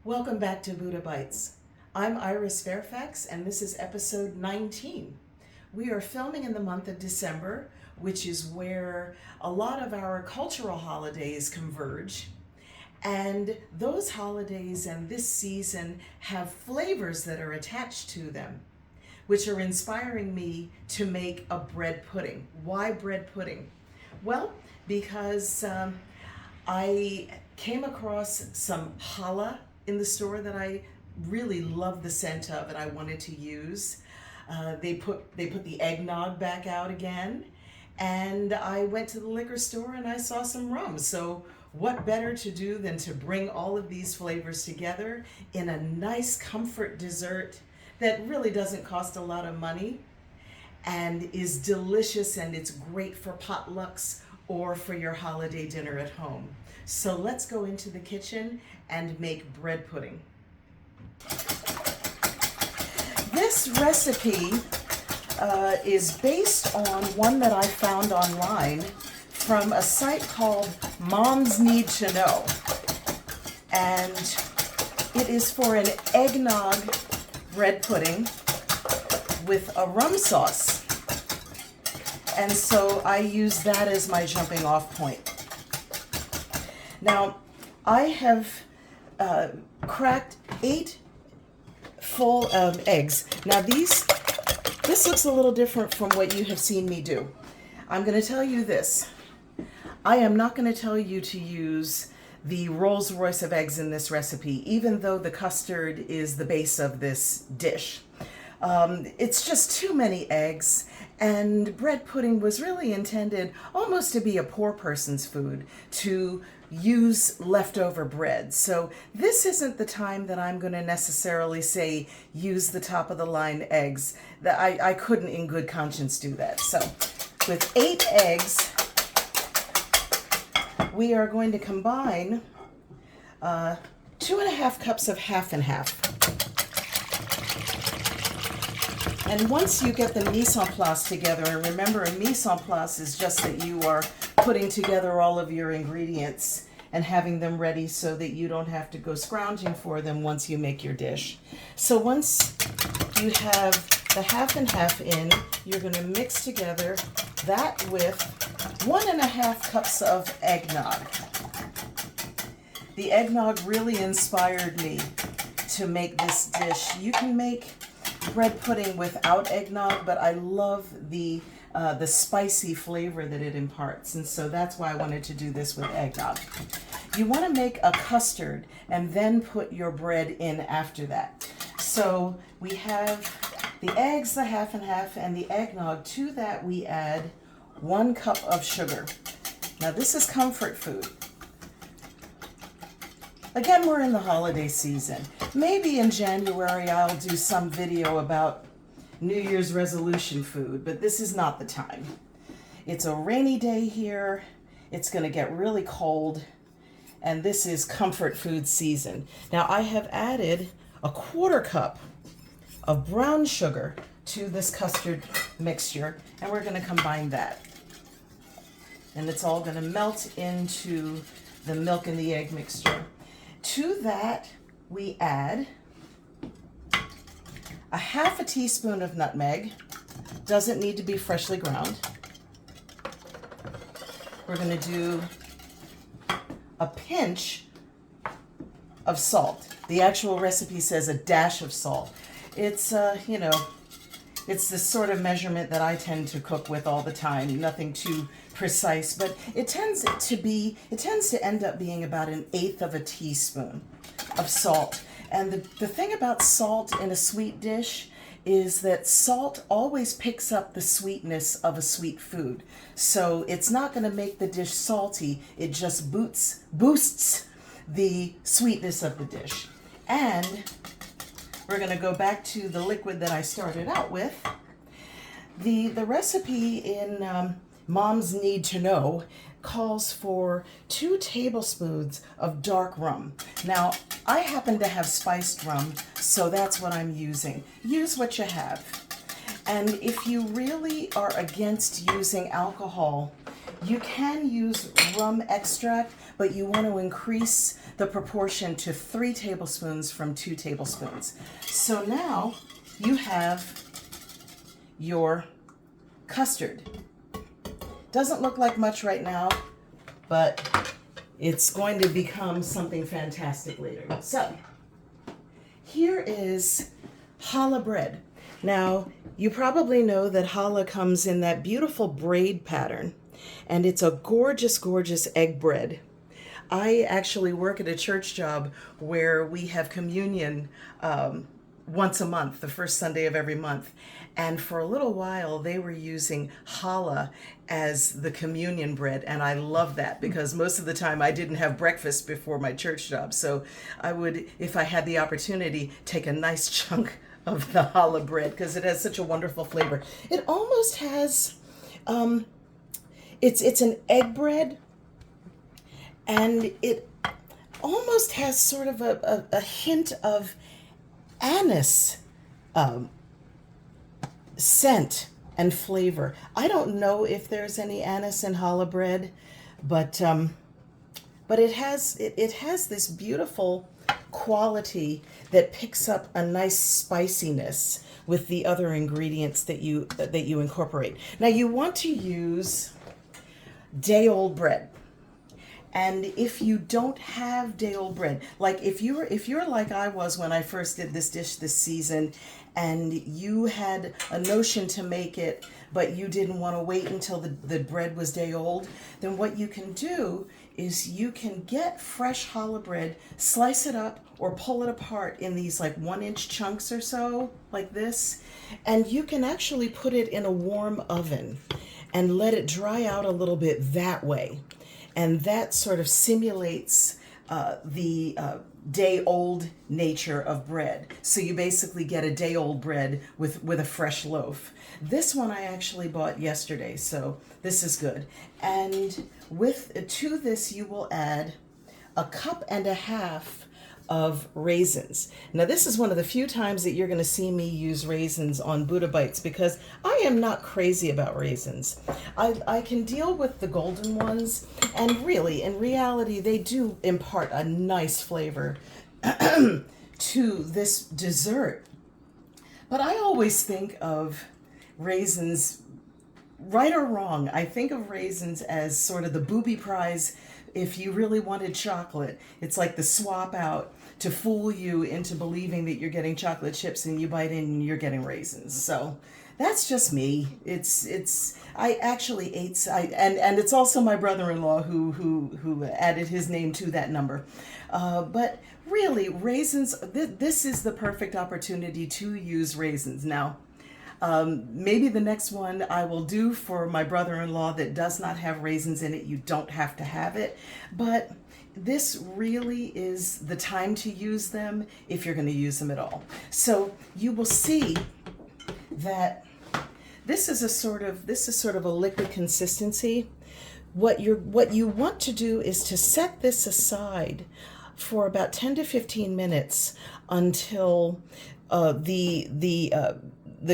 Welcome back to Buddha Bites. I'm Iris Fairfax, and this is episode 19. We are filming in the month of December, which is where a lot of our cultural holidays converge. And those holidays and this season have flavors that are attached to them, which are inspiring me to make a bread pudding. Why bread pudding? Well, because I came across some challah in the store that I really love the scent of and I wanted to use. They put the eggnog back out again, and I went to the liquor store and I saw some rum. So what better to do than to bring all of these flavors together in a nice comfort dessert that really doesn't cost a lot of money and is delicious, and it's great for potlucks or for your holiday dinner at home. So let's go into the kitchen and make bread pudding. This recipe is based on one that I found online from a site called Moms Need to Know. And it is for an eggnog bread pudding with a rum sauce. And so I use that as my jumping off point. Now, I have cracked 8 full eggs. Now this looks a little different from what you have seen me do. I'm going to tell you this. I am not going to tell you to use the Rolls Royce of eggs in this recipe, even though the custard is the base of this dish. It's just too many eggs, and bread pudding was really intended almost to be a poor person's food, to use leftover bread. So this isn't the time that I'm going to necessarily say use the top of the line eggs. That I couldn't in good conscience do that. So with 8 eggs, we are going to combine 2.5 cups of half and half. And once you get the mise en place together, and remember, a mise en place is just that you are putting together all of your ingredients and having them ready so that you don't have to go scrounging for them once you make your dish. So once you have the half and half in, you're going to mix together that with 1.5 cups of eggnog. The eggnog really inspired me to make this dish. You can make bread pudding without eggnog, but I love the spicy flavor that it imparts, and so that's why I wanted to do this with eggnog. You want to make a custard and then put your bread in after that. So we have the eggs, the half and half, and the eggnog. To that we add 1 cup of sugar. Now this is comfort food. Again, we're in the holiday season. Maybe in January I'll do some video about New Year's resolution food, but this is not the time. It's a rainy day here. It's going to get really cold, and this is comfort food season. Now I have added 1/4 cup of brown sugar to this custard mixture, and we're going to combine that. And it's all going to melt into the milk and the egg mixture. To that, we add 1/2 teaspoon of nutmeg. Doesn't need to be freshly ground. We're going to do a pinch of salt. The actual recipe says a dash of salt. It's, it's the sort of measurement that I tend to cook with all the time. Nothing too precise, but it tends to end up being about 1/8 of a teaspoon of salt. And the thing about salt in a sweet dish is that salt always picks up the sweetness of a sweet food. So it's not going to make the dish salty, it just boosts the sweetness of the dish. And we're going to go back to the liquid that I started out with. The recipe in Moms Need to Know calls for 2 tablespoons of dark rum. Now, I happen to have spiced rum, so that's what I'm using. Use what you have. And if you really are against using alcohol, You can use rum extract, but you want to increase the proportion to 3 tablespoons from 2 tablespoons. So now you have your custard. Doesn't look like much right now, but it's going to become something fantastic later. So here is challah bread. Now, you probably know that challah comes in that beautiful braid pattern, and it's a gorgeous, gorgeous egg bread. I actually work at a church job where we have communion once a month, the first Sunday of every month. And for a little while, they were using challah as the communion bread. And I love that because most of the time I didn't have breakfast before my church job. So I would, if I had the opportunity, take a nice chunk of the challah bread because it has such a wonderful flavor. It almost has, it's an egg bread, and it almost has sort of a hint of anise scent and flavor. I don't know if there's any anise in challah bread, but it has this beautiful quality that picks up a nice spiciness with the other ingredients that you incorporate. Now you want to use day-old bread. And if you don't have day-old bread, like if you're like I was when I first did this dish this season, and you had a notion to make it, but you didn't want to wait until the bread was day-old, then what you can do is you can get fresh challah bread, slice it up, or pull it apart in these like 1-inch chunks or so, like this, and you can actually put it in a warm oven and let it dry out a little bit that way. And that sort of simulates the day-old nature of bread. So you basically get a day-old bread with a fresh loaf. This one I actually bought yesterday, so this is good. And to this you will add 1.5 cups of raisins. Now this is one of the few times that you're going to see me use raisins on Buddha Bites because I am not crazy about raisins. I can deal with the golden ones, and really, in reality, they do impart a nice flavor to this dessert. But I always think of raisins, right or wrong, I think of raisins as sort of the booby prize. If you really wanted chocolate, it's like the swap out to fool you into believing that you're getting chocolate chips and you bite in and you're getting raisins. So that's just me. I actually ate, and it's also my brother-in-law who added his name to that number. But really, raisins, this is the perfect opportunity to use raisins. Now, maybe the next one I will do for my brother-in-law that does not have raisins in it. You don't have to have it, but this really is the time to use them if you're going to use them at all. So you will see that this is sort of a liquid consistency. What you want to do is to set this aside for about 10 to 15 minutes until the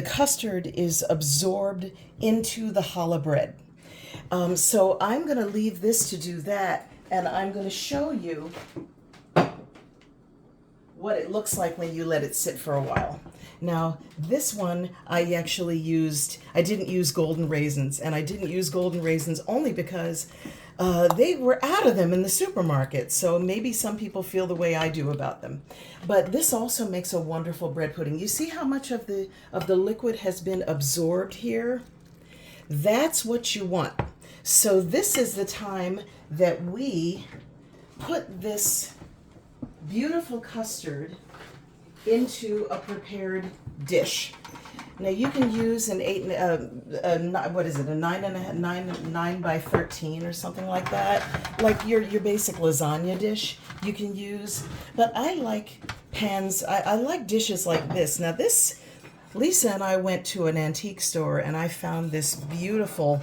custard is absorbed into the challah bread. So I'm going to leave this to do that, and I'm going to show you what it looks like when you let it sit for a while. Now, this one I didn't use golden raisins, and I didn't use golden raisins only because they were out of them in the supermarket, so maybe some people feel the way I do about them. But this also makes a wonderful bread pudding. You see how much of the liquid has been absorbed here? That's what you want. So this is the time that we put this beautiful custard into a prepared dish. Now you can use an 9 by 13 or something like that, like your basic lasagna dish you can use. But I like pans. I like dishes like this. Now this, Lisa and I went to an antique store and I found this beautiful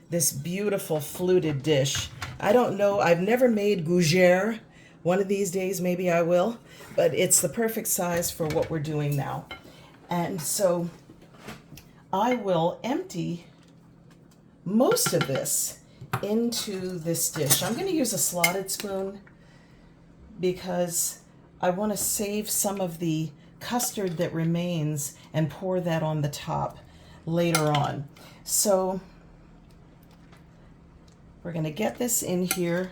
fluted dish. I don't know. I've never made gougere. One of these days maybe I will, but it's the perfect size for what we're doing now. And so I will empty most of this into this dish. I'm going to use a slotted spoon because I want to save some of the custard that remains and pour that on the top later on. So we're going to get this in here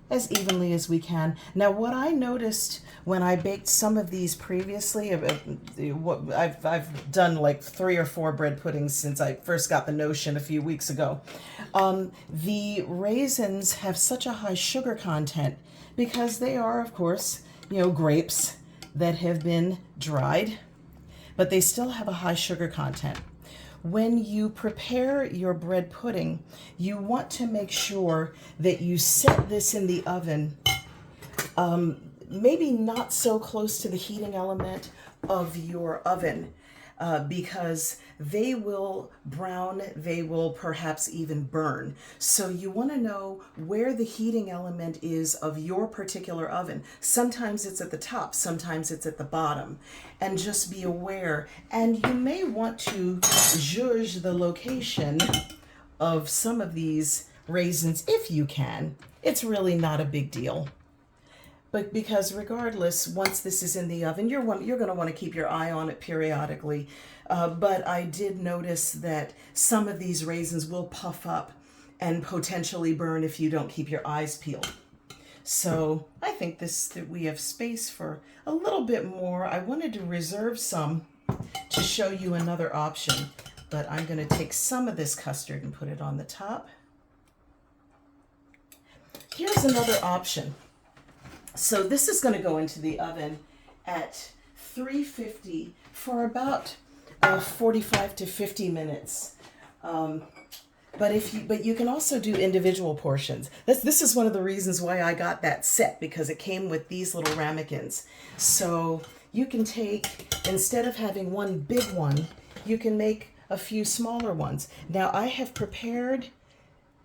as evenly as we can. Now, what I noticed when I baked some of these previously, I've done like 3 or 4 bread puddings since I first got the notion a few weeks ago. The raisins have such a high sugar content because they are, of course, grapes that have been dried, but they still have a high sugar content. When you prepare your bread pudding, you want to make sure that you set this in the oven, maybe not so close to the heating element of your oven, because they will brown, they will perhaps even burn. So you want to know where the heating element is of your particular oven. Sometimes it's at the top, sometimes it's at the bottom, and just be aware. And you may want to judge the location of some of these raisins if you can. It's really not a big deal. But because regardless, once this is in the oven, you're going to want to keep your eye on it periodically. But I did notice that some of these raisins will puff up and potentially burn if you don't keep your eyes peeled. So I think that we have space for a little bit more. I wanted to reserve some to show you another option, but I'm going to take some of this custard and put it on the top. Here's another option. So this is going to go into the oven at 350 for about 45 to 50 minutes. But you can also do individual portions. This is one of the reasons why I got that set, because it came with these little ramekins. So you can take, instead of having one big one, you can make a few smaller ones. Now I have prepared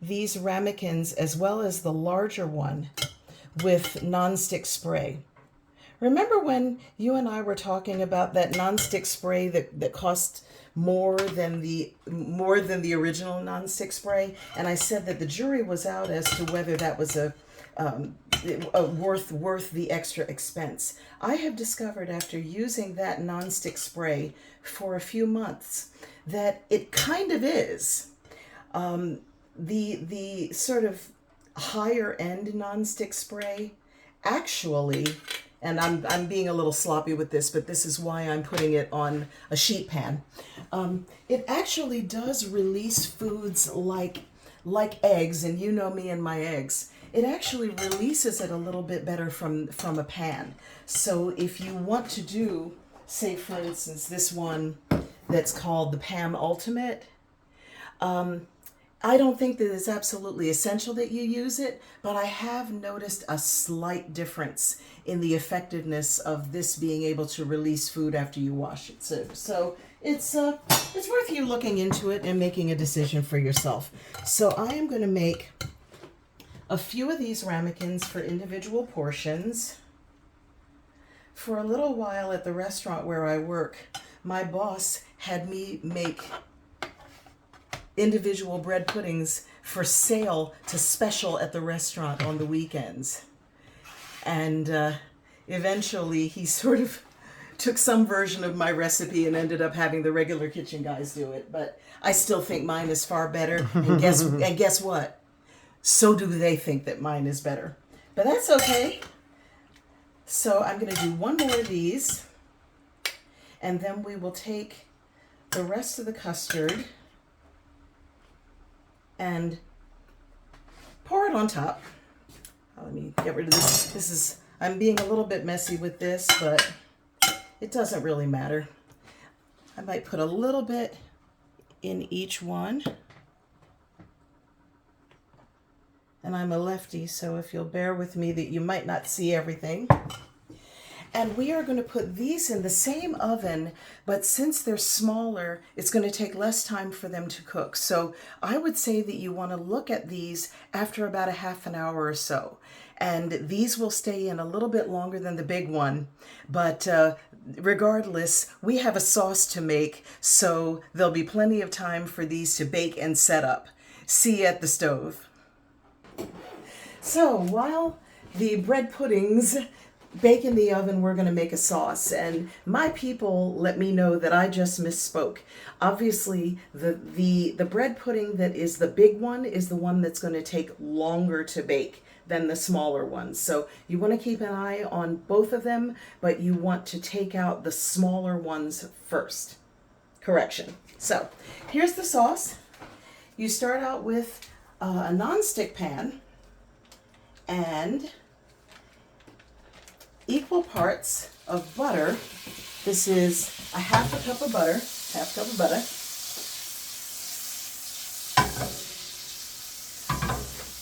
these ramekins as well as the larger one with nonstick spray. Remember when you and I were talking about that nonstick spray that cost more than the original nonstick spray? And I said that the jury was out as to whether that was worth the extra expense. I have discovered after using that nonstick spray for a few months that it kind of is. The sort of higher end nonstick spray actually, and I'm being a little sloppy with this, but this is why I'm putting it on a sheet pan. It actually does release foods like eggs, and you know me and my eggs. It actually releases it a little bit better from a pan. So if you want to do, say for instance, this one that's called the Pam Ultimate, I don't think that it's absolutely essential that you use it, but I have noticed a slight difference in the effectiveness of this being able to release food after you wash it. So it's worth you looking into it and making a decision for yourself. So I am going to make a few of these ramekins for individual portions. For a little while at the restaurant where I work, my boss had me make individual bread puddings for sale to special at the restaurant on the weekends. And eventually he sort of took some version of my recipe and ended up having the regular kitchen guys do it. But I still think mine is far better. And guess what? So do they think that mine is better. But that's okay. So I'm going to do one more of these. And then we will take the rest of the custard and pour it on top. Let me get rid of this. I'm being a little bit messy with this, but it doesn't really matter. I might put a little bit in each one. And I'm a lefty, so if you'll bear with me that you might not see everything. And we are going to put these in the same oven, but since they're smaller, it's going to take less time for them to cook. So I would say that you want to look at these after about a half an hour or so. And these will stay in a little bit longer than the big one. But regardless, we have a sauce to make, so there'll be plenty of time for these to bake and set up. See you at the stove. So while the bread puddings bake in the oven, we're going to make a sauce. And my people let me know that I just misspoke. Obviously, the bread pudding that is the big one is the one that's going to take longer to bake than the smaller ones. So you want to keep an eye on both of them, but you want to take out the smaller ones first. Correction. So here's the sauce. You start out with a non-stick pan and equal parts of butter. This is a half a cup of butter,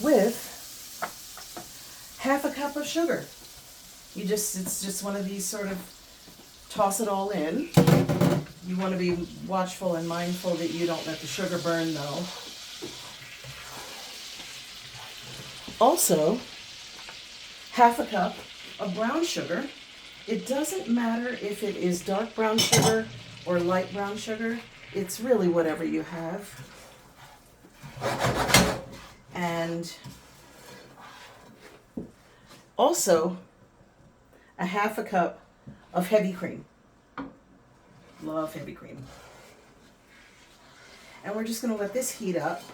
with half a cup of sugar. It's just one of these sort of toss it all in. You want to be watchful and mindful that you don't let the sugar burn though. Also, half a cup of brown sugar. It doesn't matter if it is dark brown sugar or light brown sugar. It's really whatever you have. And also a half a cup of heavy cream. Love heavy cream. And we're just going to let this heat up.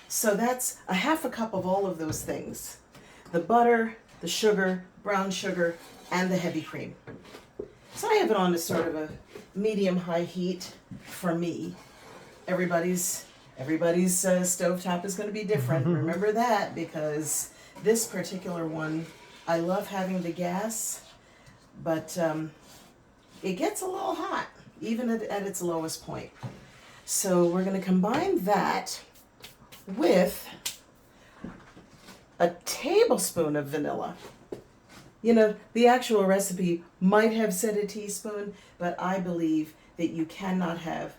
So that's a half a cup of all of those things. The butter, the sugar, brown sugar, and the heavy cream. So I have it on to sort of a medium-high heat for me. Everybody's stovetop is going to be different. Remember that, because this particular one, I love having the gas, but it gets a little hot, even at its lowest point. So we're going to combine that with a tablespoon of vanilla. You know, the actual recipe might have said a teaspoon, but I believe that you cannot have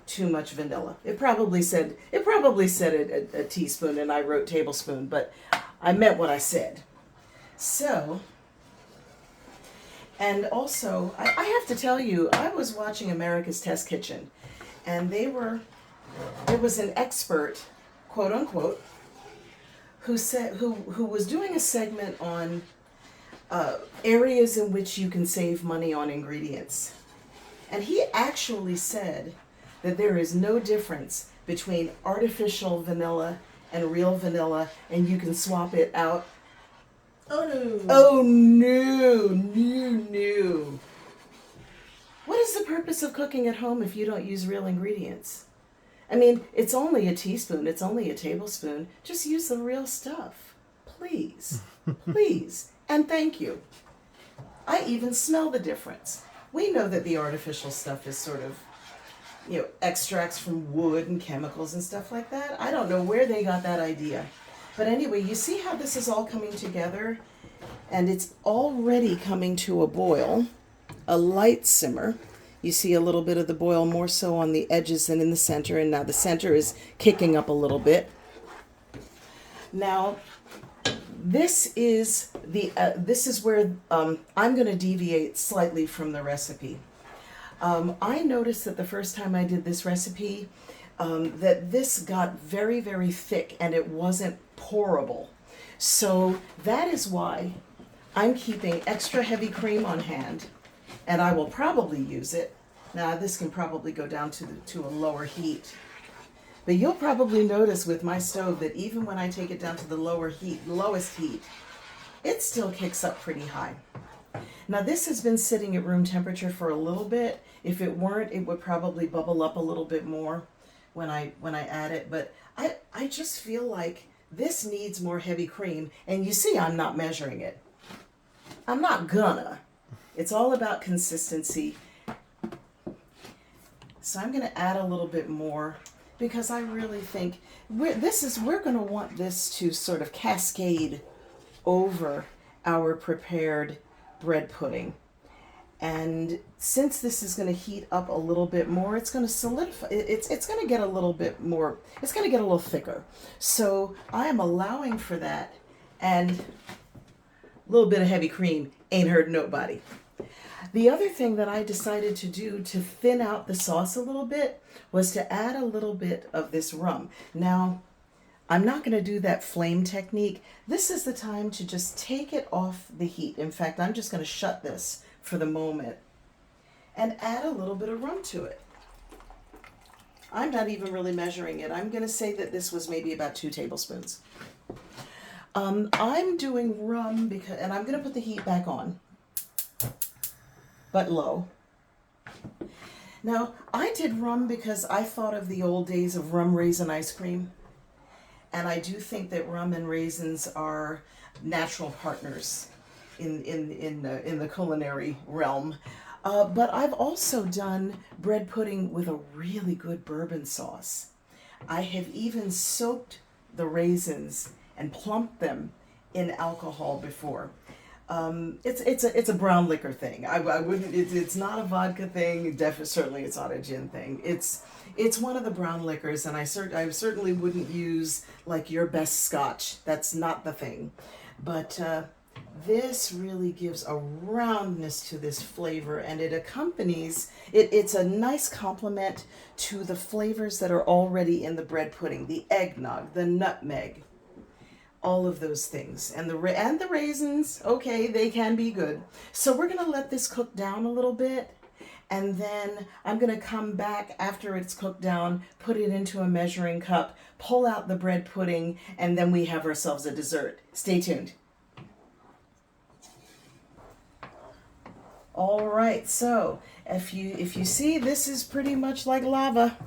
too much vanilla. It probably said a teaspoon, and I wrote tablespoon, but I meant what I said. So, and also, I have to tell you, I was watching America's Test Kitchen, and there was an expert, quote unquote, who was doing a segment on areas in which you can save money on ingredients. And he actually said that there is no difference between artificial vanilla and real vanilla, and you can swap it out. Oh no. Oh no, no. What is the purpose of cooking at home if you don't use real ingredients? I mean, it's only a teaspoon, it's only a tablespoon. Just use the real stuff. Please. Please. And thank you. I even smell the difference. We know that the artificial stuff is sort of, extracts from wood and chemicals and stuff like that. I don't know where they got that idea. But anyway, you see how this is all coming together? And it's already coming to a boil, a light simmer. You see a little bit of the boil more so on the edges than in the center, and now the center is kicking up a little bit. Now, this is where I'm going to deviate slightly from the recipe. I noticed that the first time I did this recipe, that this got very, very thick and it wasn't pourable. So that is why I'm keeping extra heavy cream on hand, and I will probably use it. Now this can probably go down to a lower heat. But you'll probably notice with my stove that even when I take it down to the lowest heat, it still kicks up pretty high. Now this has been sitting at room temperature for a little bit. If it weren't, it would probably bubble up a little bit more when I add it. But I just feel like this needs more heavy cream. And you see, I'm not measuring it. I'm not gonna. It's all about consistency. So I'm going to add a little bit more because I really think we're going to want this to sort of cascade over our prepared bread pudding. And since this is going to heat up a little bit more, it's going to solidify. It's going to get a little bit more. It's going to get a little thicker. So I am allowing for that, and a little bit of heavy cream ain't hurt nobody. The other thing that I decided to do to thin out the sauce a little bit was to add a little bit of this rum. Now, I'm not going to do that flame technique. This is the time to just take it off the heat. In fact, I'm just going to shut this for the moment and add a little bit of rum to it. I'm not even really measuring it. I'm going to say that this was maybe about 2 tablespoons. I'm doing rum because, and I'm going to put the heat back on, but low. Now, I did rum because I thought of the old days of rum raisin ice cream. And I do think that rum and raisins are natural partners in the culinary realm. But I've also done bread pudding with a really good bourbon sauce. I have even soaked the raisins and plumped them in alcohol before. It's a brown liquor thing. I wouldn't. It's not a vodka thing. Certainly, it's not a gin thing. It's one of the brown liquors, and I certainly wouldn't use like your best scotch. That's not the thing. But this really gives a roundness to this flavor, and it accompanies it. It's a nice complement to the flavors that are already in the bread pudding: the eggnog, the nutmeg, all of those things, and the raisins. Okay, they can be good. So we're gonna let this cook down a little bit, and then I'm gonna come back after it's cooked down, put it into a measuring cup, pull out the bread pudding, and then we have ourselves a dessert. Stay tuned. All right, so if you see, this is pretty much like lava,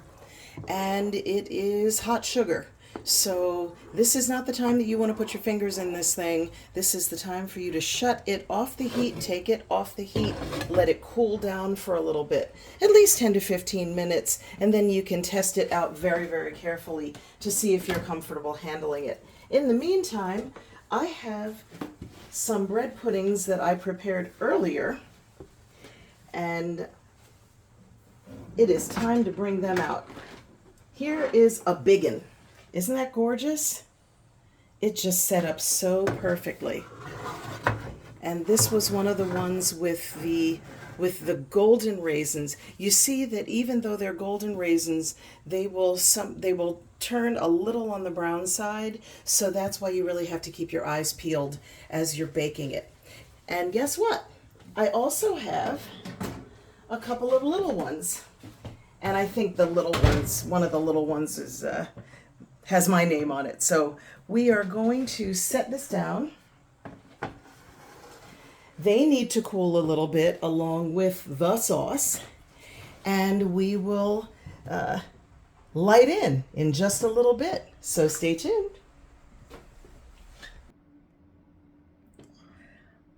and it is hot sugar. So this is not the time that you want to put your fingers in this thing. This is the time for you to shut it off the heat, take it off the heat, let it cool down for a little bit, at least 10 to 15 minutes, and then you can test it out very, very carefully to see if you're comfortable handling it. In the meantime, I have some bread puddings that I prepared earlier, and it is time to bring them out. Here is a biggin. Isn't that gorgeous? It just set up so perfectly. And this was one of the ones with the golden raisins. You see that even though they're golden raisins, they will turn a little on the brown side. So that's why you really have to keep your eyes peeled as you're baking it. And guess what? I also have a couple of little ones. And I think the little ones, one of the little ones is has my name on it. So we are going to set this down. They need to cool a little bit along with the sauce, and we will light in just a little bit. So stay tuned.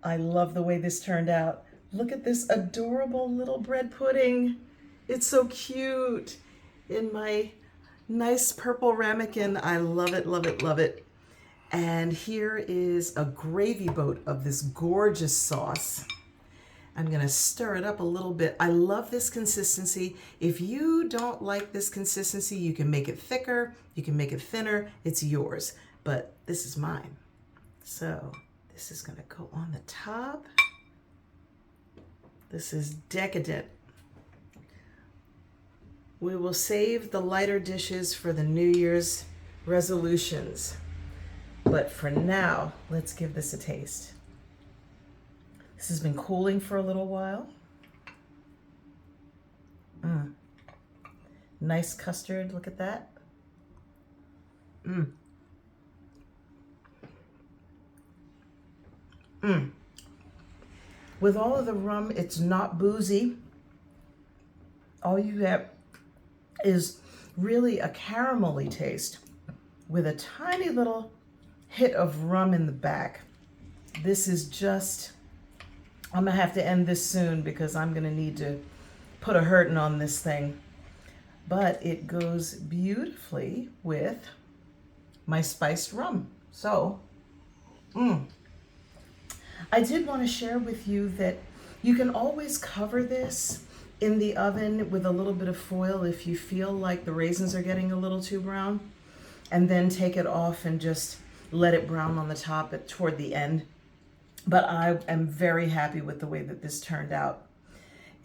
I love the way this turned out. Look at this adorable little bread pudding. It's so cute in my nice purple ramekin. I love it, love it, love it. And here is a gravy boat of this gorgeous sauce. I'm gonna stir it up a little bit. I love this consistency. If you don't like this consistency, you can make it thicker, you can make it thinner, it's yours. But this is mine. So this is gonna go on the top. This is decadent. We will save the lighter dishes for the New Year's resolutions. But for now, let's give this a taste. This has been cooling for a little while. Nice custard, look at that. With all of the rum, it's not boozy. All you have is really a caramelly taste with a tiny little hit of rum in the back. This is just, I'm gonna have to end this soon because I'm gonna need to put a hurtin' on this thing. But it goes beautifully with my spiced rum. So, I did want to share with you that you can always cover this in the oven with a little bit of foil if you feel like the raisins are getting a little too brown, and then take it off and just let it brown on the top toward the end. but I am very happy with the way that this turned out.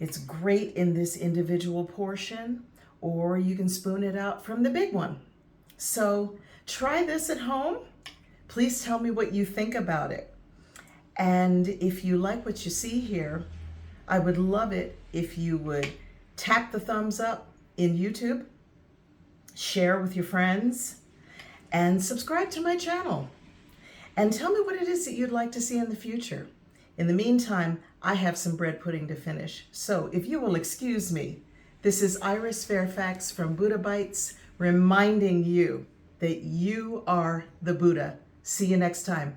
It's great in this individual portion, or you can spoon it out from the big one. So try this at home. Please tell me what you think about it. And if you like what you see here, I would love it if you would tap the thumbs up in YouTube, share with your friends, and subscribe to my channel. And tell me what it is that you'd like to see in the future. In the meantime, I have some bread pudding to finish. So if you will excuse me, this is Iris Fairfax from Buddha Bites, reminding you that you are the Buddha. See you next time.